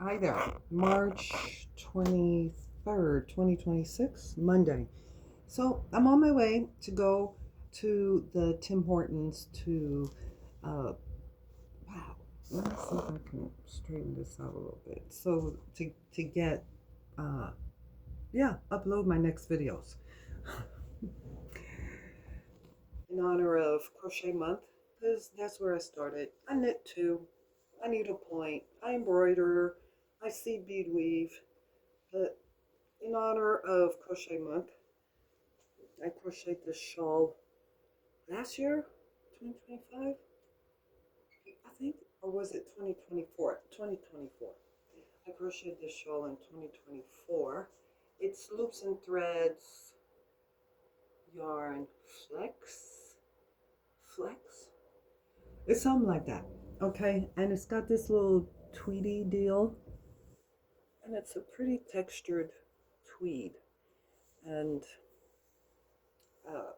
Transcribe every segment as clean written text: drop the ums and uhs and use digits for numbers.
Hi there. March 23rd, 2026, Monday. So I'm on my way to go to the Tim Hortons to, wow, let me see if I can straighten this out a little bit. So to get, uh, yeah, upload my next videos in honor of Crochet Month, because that's where I started. I knit too. I needlepoint. I embroider. I seed bead weave. But in honor of Crochet Month, I crocheted this shawl last year, 2025, I think, or was it 2024? 2024. I crocheted this shawl in 2024. It's loops and threads, yarn, flex. It's something like that, okay? And it's got this little tweedy deal, and it's a pretty textured tweed. And uh,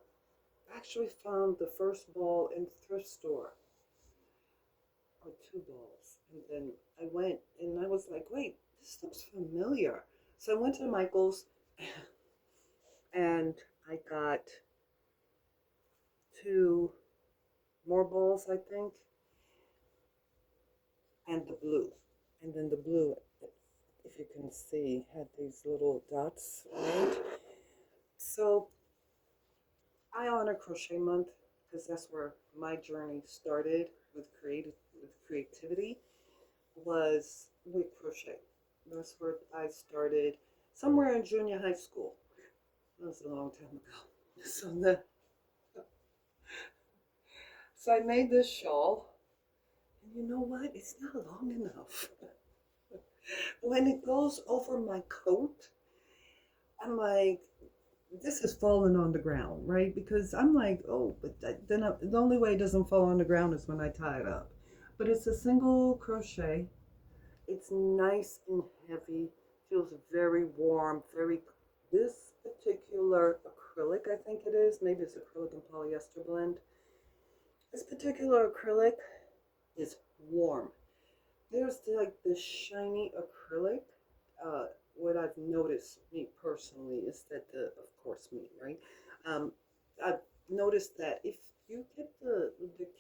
actually found the first ball in the thrift store, or two balls. And then I went and I was like, wait, this looks familiar. So I went to Michael's and I got two more balls, I think, and the blue. And then the blue, if you can see, had these little dots, right? So I honor Crochet Month because that's where my journey started with creativity, was with crochet. That's where I started somewhere in junior high school. That was a long time ago. So I made this shawl, and you know what? It's not long enough. When it goes over my coat, I'm like, this is falling on the ground, right? Because I'm like, oh, but the only way it doesn't fall on the ground is when I tie it up. But it's a single crochet. It's nice and heavy, feels very warm, very, this particular acrylic, I think it is, maybe it's acrylic and polyester blend. This particular acrylic is warm. There's like this shiny acrylic. What I've noticed, me personally, is that of course, me, right? Um, I've noticed that if you get the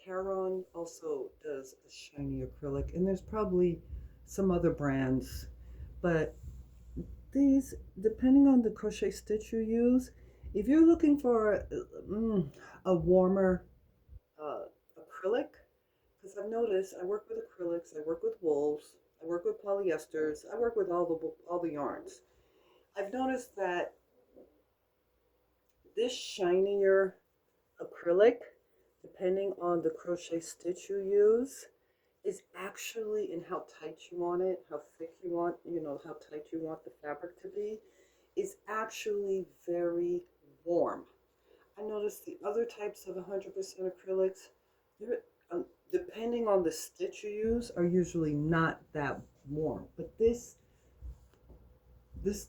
Caron also does a shiny acrylic, and there's probably some other brands, but these, depending on the crochet stitch you use, if you're looking for a warmer uh, acrylic, because I've noticed I work with acrylics, I work with wools, I work with polyesters, I work with all the yarns. I've noticed that this shinier acrylic, depending on the crochet stitch you use, is actually in how tight you want it, how thick you want, how tight you want the fabric to be, is actually very warm. I noticed the other types of 100% acrylics, they're, depending on the stitch you use, are usually not that warm. But this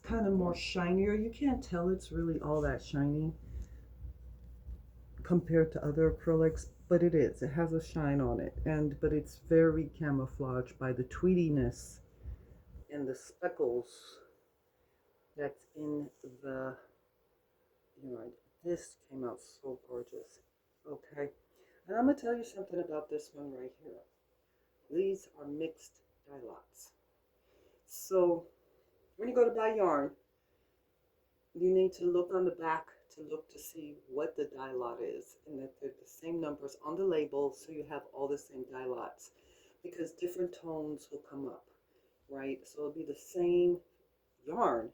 kind of more shinier, you can't tell it's really all that shiny compared to other acrylics, but it is. It has a shine on it, but it's very camouflaged by the tweediness and the speckles that's in the yarn. This came out so gorgeous. Okay, and I'm gonna tell you something about this one right here. These are mixed dye lots. So when you go to buy yarn, you need to look on the back to look to see what the dye lot is, and that they're the same numbers on the label, so you have all the same dye lots, because different tones will come up, right? So it'll be the same yarn,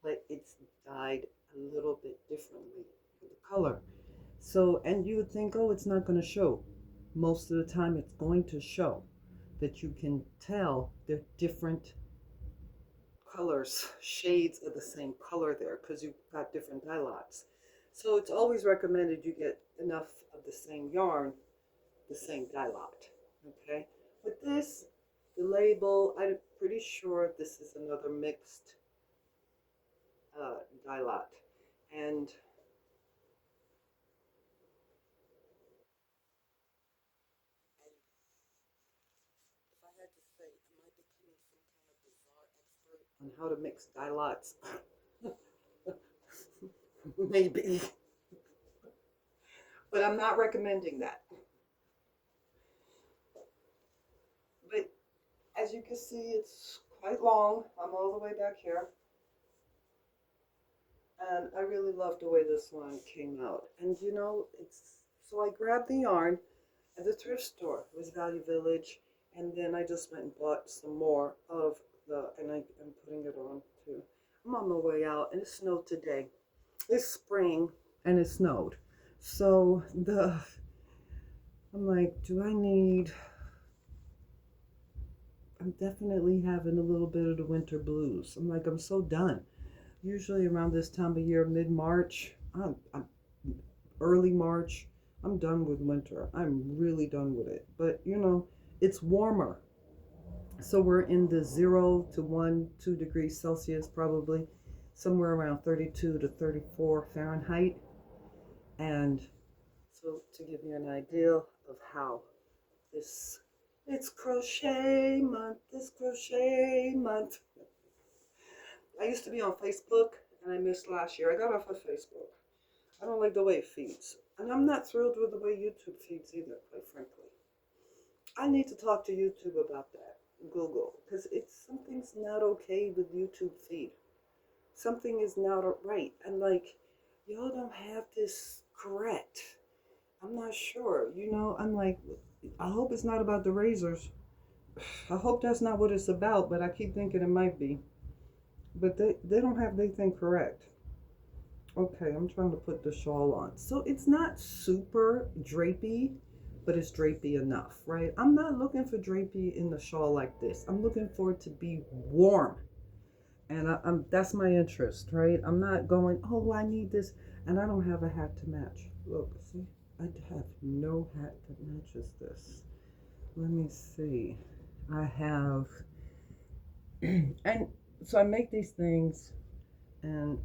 but it's dyed a little bit differently for the color. So, and you would think, oh, it's not going to show. Most of the time, it's going to show that you can tell they're different colors, shades of the same color there, because you've got different dye lots. So it's always recommended you get enough of the same yarn, the same dye lot. Okay. With this, the label, I'm pretty sure this is another mixed dye lot. And if I had to say, am I becoming some kind of on how to mix dye lots. Maybe. But I'm not recommending that. But as you can see, it's quite long. I'm all the way back here. And I really love the way this one came out. And you know, so I grabbed the yarn at the thrift store. It was Value Village. And then I just went and bought some more of and I'm putting it on too. I'm on my way out, and it snowed today. It's spring and it snowed. So I'm like, I'm definitely having a little bit of the winter blues. I'm like, I'm so done. Usually around this time of year, mid-March, I'm early March, I'm done with winter. I'm really done with it. But you know, it's warmer. So we're in the 0 to 2 degrees Celsius, probably somewhere around 32 to 34 Fahrenheit. And so to give you an idea of how it's crochet month, it's crochet month. I used to be on Facebook and I missed last year. I got off of Facebook. I don't like the way it feeds. And I'm not thrilled with the way YouTube feeds either, quite frankly. I need to talk to YouTube about that. Google, because something's not okay with YouTube feed. Something is not right. And like, y'all don't have this correct. I'm not sure. You know, I'm like, I hope it's not about the razors. I hope that's not what it's about, but I keep thinking it might be. But they don't have their thing correct. Okay, I'm trying to put the shawl on. So it's not super drapey, but it's drapey enough, right? I'm not looking for drapey in the shawl like this. I'm looking for it to be warm. And that's my interest, right? I'm not going, oh, I need this. And I don't have a hat to match. Look, see, I have no hat that matches this. Let me see. I have, and so I make these things, and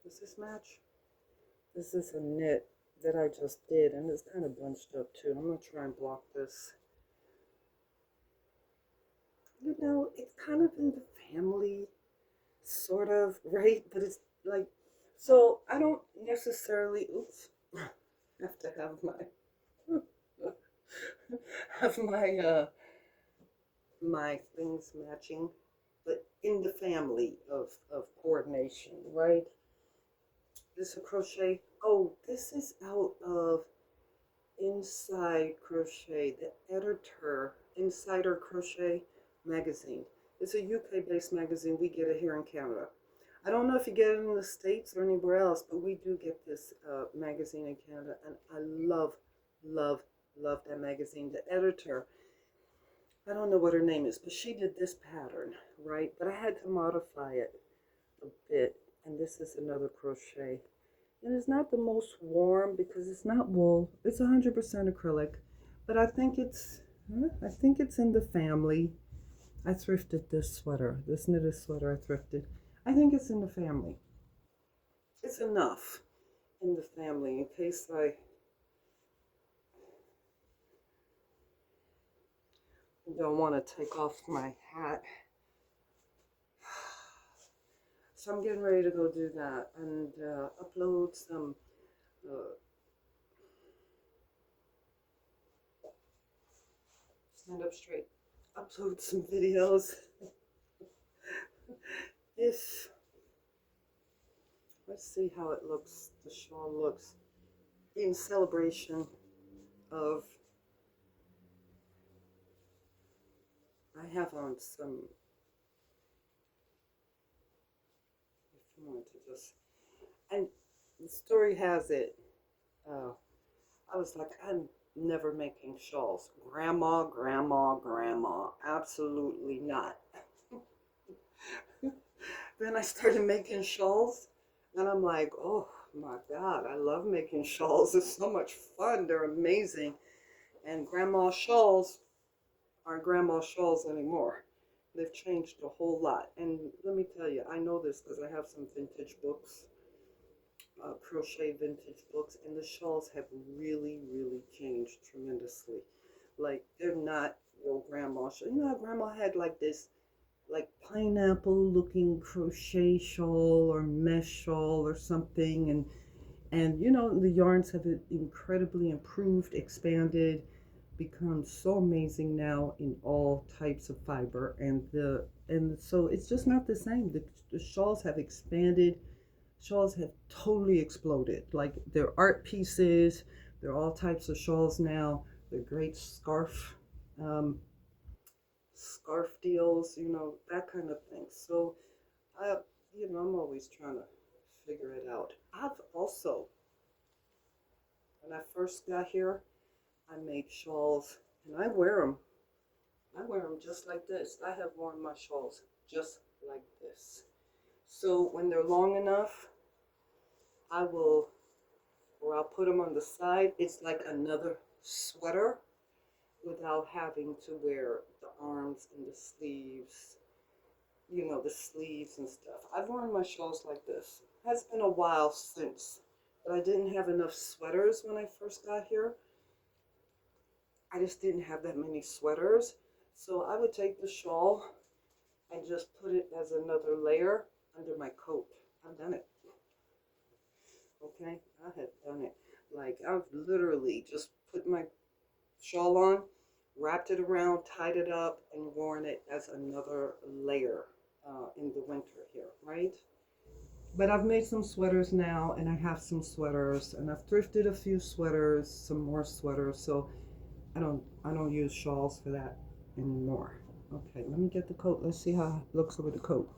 does this match? This is a knit that I just did, and it's kind of bunched up too. I'm gonna try and block this. You know, it's kind of in the family, sort of, right? But it's like, so I don't necessarily, oops, have to have my things matching, but in the family of coordination, right? This is a crochet. Oh, this is out of Inside Crochet, the editor, Insider Crochet magazine. It's a UK based magazine. We get it here in Canada. I don't know if you get it in the States or anywhere else, but we do get this magazine in Canada, and I love, love, love that magazine. The editor, I don't know what her name is, but she did this pattern, right? But I had to modify it a bit, and this is another crochet. And it's not the most warm because it's not wool. It's 100% acrylic, but I think it's in the family. I thrifted this sweater, this knitted sweater I thrifted. I think it's in the family. It's enough in the family in case I don't want to take off my hat. So I'm getting ready to go do that and upload some stand up straight, upload some videos. Let's see how it looks, the shawl looks in celebration of, I have on some, if you want to just, and the story has it, I was like, I'm never making shawls. Grandma, grandma, grandma, absolutely not. Then I started making shawls, and I'm like, oh my God, I love making shawls. It's so much fun. They're amazing. And grandma shawls aren't grandma shawls anymore. They've changed a whole lot. And let me tell you, I know this because I have some vintage books, crochet vintage books, and the shawls have really, really changed tremendously. Like, they're not your grandma shawls. You know how grandma had like this like pineapple looking crochet shawl or mesh shawl or something, and you know, the yarns have incredibly improved, expanded, become so amazing now in all types of fiber, and so it's just not the same. The shawls have expanded. Shawls have totally exploded. Like they're art pieces. They're all types of shawls now. They're great um, scarf deals, you know, that kind of thing. So I, you know, I'm always trying to figure it out. I've also, when I first got here, I made shawls, and I wear them. I wear them just like this. I have worn my shawls just like this. So when they're long enough, I will, or I'll put them on the side. It's like another sweater without having to wear the arms and the sleeves, you know, the sleeves and stuff. I've worn my shawls like this. It has been a while since, but I didn't have enough sweaters when I first got here. I just didn't have that many sweaters. So I would take the shawl and just put it as another layer under my coat. I've done it. Okay, I have done it. Like I've literally just put my shawl on, wrapped it around, tied it up, and worn it as another layer in the winter here, right? But I've made some sweaters now, and I have some sweaters, and I've thrifted a few sweaters, some more sweaters. So I don't use shawls for that anymore. Okay, let me get the coat. Let's see how it looks with the coat.